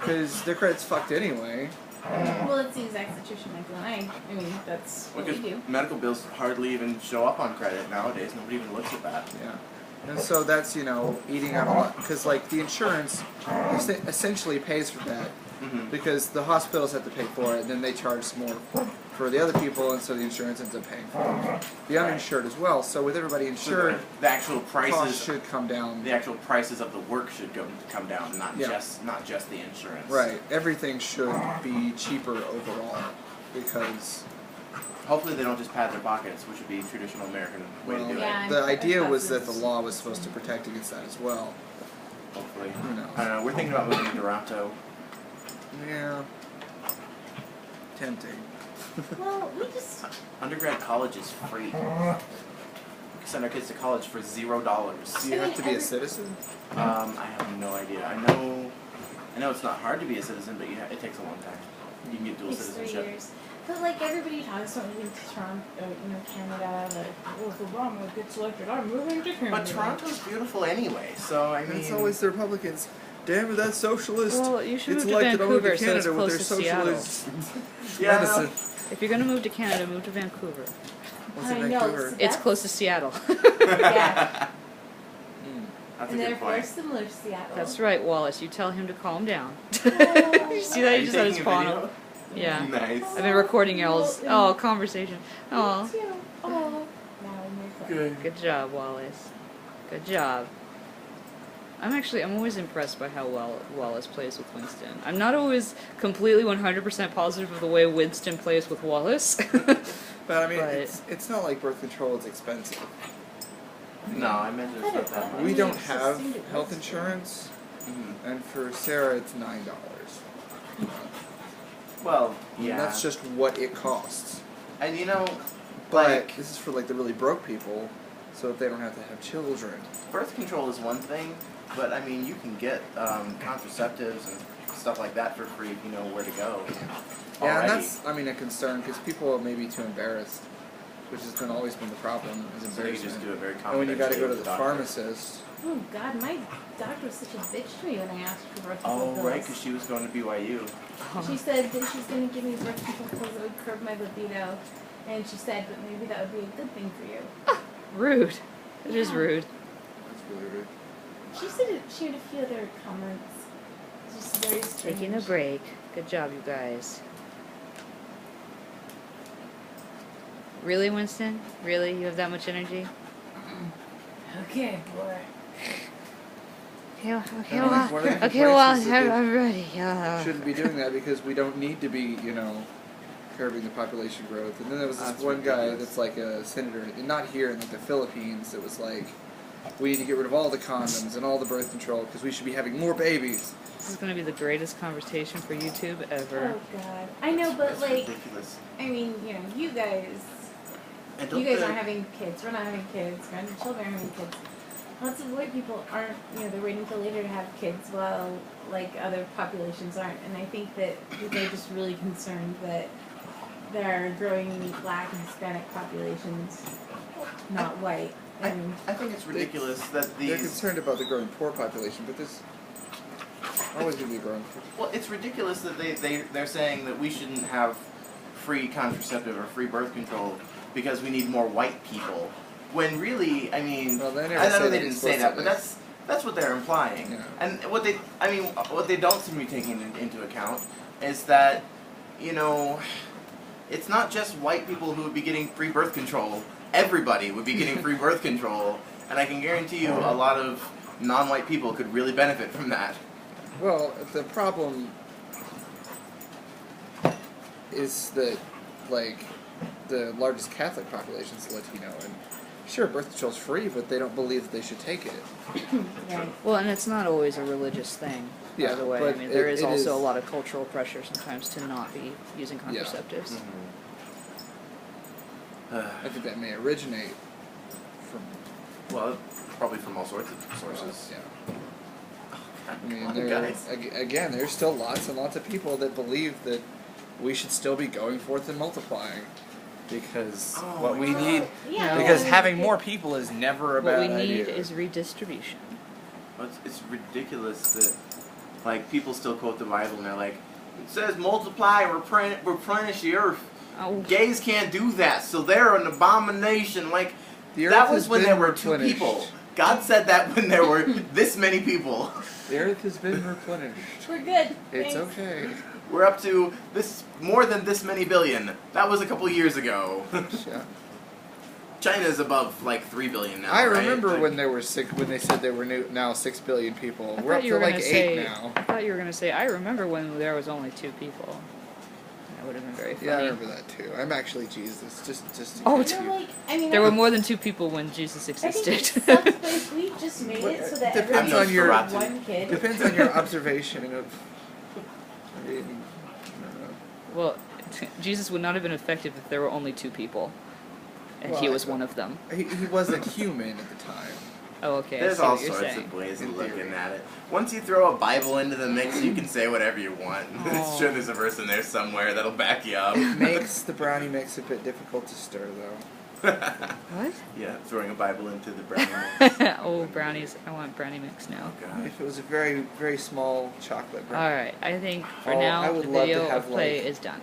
because their credit's fucked anyway. Well, it's the exact situation Michael and I mean, that's what we do. Medical bills hardly even show up on credit nowadays. Nobody even looks at that. Yeah. And so that's, you know, eating out a lot. Because, like, the insurance essentially pays for that. Mm-hmm. Because the hospitals have to pay for it, and then they charge more for the other people, and so the insurance ends up paying for the uninsured as well. So with everybody insured, so the actual prices costs should come down. The actual prices of the work should come down, not Yeah. just the insurance. Right. Everything should be cheaper overall, because hopefully they don't just pad their pockets, which would be traditional American way to do it. Yeah, the idea was that the law was supposed to protect against that as well. Hopefully. Who knows? I don't know. We're thinking about moving to Toronto. Yeah. Tempting. Well, we just... Undergrad college is free. We can send our kids to college for $0. Do you have to be a citizen? I have no idea. I know it's not hard to be a citizen, but it takes a long time. You can get dual It's 3 citizenship. years. But like everybody talks about moving to Toronto, you know, Canada, like, oh, if Obama gets elected, I'm moving to Canada. But Toronto's beautiful anyway, so I mean... It's always the Republicans. Damn it, that's socialist. Well, you should it's move to elected Vancouver, over so Canada it's with close their to Seattle. socialist Yeah, medicine. If you're going to move to Canada, move to Vancouver. What's in I know, Vancouver? so It's close to Seattle. Yeah. That's And a good therefore point. similar to Seattle. That's right, Wallace. You tell him to calm down. Oh. You see that? He Are just you had his taking a pawn video? up. Yeah. Nice. I've been recording y'all's conversation. Oh, Me too. Oh. Now I'm your friend. good job, Wallace. Good job. I'm always impressed by how well Wallace plays with Wynston. I'm not always completely 100% positive of the way Wynston plays with Wallace. But I mean, But- it's not like birth control is expensive. No, I meant it's not that much. We don't it's have just health insurance, Mhm. and for Sarah it's $9. Well, And yeah. that's just what it costs. And you know, But like, this is for like the really broke people, so that they don't have to have children. birth control is one thing, but I mean, you can get contraceptives and stuff like that for free if you know where to go. Yeah, and Already. that's, I mean, a concern, because people may be too embarrassed, which has always been the problem, is So you embarrassment. just do it very And when you gotta confidentially go to with the doctor. pharmacist, Oh God, my doctor was such a bitch to me when I asked for birth control Oh, pills. right, because she was going to BYU. She said that she's going to give me birth control pills that would curb my libido, and she said that maybe that would be a good thing for you. Rude. It is Yeah. rude. that's really rude. She said she had a few other comments. It's just very strange. Taking a break. Good job, you guys. Really, Wynston? Really? You have that much energy? Okay, boy. Okay, one of the okay, well, places that I'm ready. Shouldn't be doing that because we don't need to be, you know, curbing the population growth. And then there was this That's one guy ridiculous. that's like a senator, and not here in like the Philippines, that was like, we need to get rid of all the condoms and all the birth control because we should be having more babies. This is going to be the greatest conversation for YouTube ever. Oh God. I know, but That's like, ridiculous. I mean, you know, you guys And aren't having kids. We're not having kids. Grandchildren are having kids. Lots of white people aren't, you know, they're waiting till later to have kids while, like, other populations aren't. And I think that people are just really concerned that there are growing black and Hispanic populations, not white. And I think it's ridiculous that They're these... concerned about the growing poor population, but there's always going to be a growing poor. Well, it's ridiculous that they're saying that we shouldn't have free contraceptive or free birth control because we need more white people. When really, I mean, Well, they never I say know they that didn't say that, but explicitly. that's what they're implying. Yeah. And what they don't seem to be taking into account is that, you know, it's not just white people who would be getting free birth control. Everybody would be getting free birth control, and I can guarantee you a lot of non-white people could really benefit from that. Well, the problem is that, like, the largest Catholic population is Latino, and sure, birth control's free, but they don't believe that they should take it. right. Well, and it's not always a religious thing, Yeah, by the way. I but mean, there is it also is- a lot of cultural pressure sometimes to not be using contraceptives. I think that may originate from, Well, probably from all sorts of sources. yeah. I mean, Come on, there, guys. again, there's still lots and lots of people that believe that we should still be going forth and multiplying, because Oh what my we God. need, Yeah. because having more people is never a What bad we need idea. is redistribution. Well, it's ridiculous that like people still quote the Bible and they're like, it says multiply and replenish the earth. Oh. Gays can't do that, so they're an abomination. Like, The earth that has was when been there were 2 replenished. people. God said that when there were this many people. The earth has been replenished. We're good. It's Thanks. okay. We're up to this more than this many billion. That was a couple years ago. Yeah. China's above like 3 billion now. I right? remember Like, when when they said there were now 6 billion people. I We're thought up you to were like gonna 8 say. now. I thought you were gonna say. I remember when there was only 2 people. That would have been very funny. Yeah, I remember that too. I'm actually Jesus. Just Oh, to You know, like, I mean, There I were think- more than 2 people when Jesus I think it existed. sucks, but if we just made it so that Depends everybody on your- had one kid. depends on your observation of. I mean, I don't know. Well, Jesus would not have been effective if there were only 2 people, and he Well, was one of them. He wasn't human at the time. Oh, okay. I There's see all what you're sorts saying. of ways In of looking theory. at it. Once you throw a Bible into the mix, you can say whatever you want. Oh. Sure, there's a verse in there somewhere that'll back you up. It makes the brownie mix a bit difficult to stir, though. What? Yeah, throwing a Bible into the brownie mix. Oh, brownies! I want brownie mix now. Oh god. If it was a very, very small chocolate All brownie. right, I think for Oh, now I would the love to video have, of play like- is done.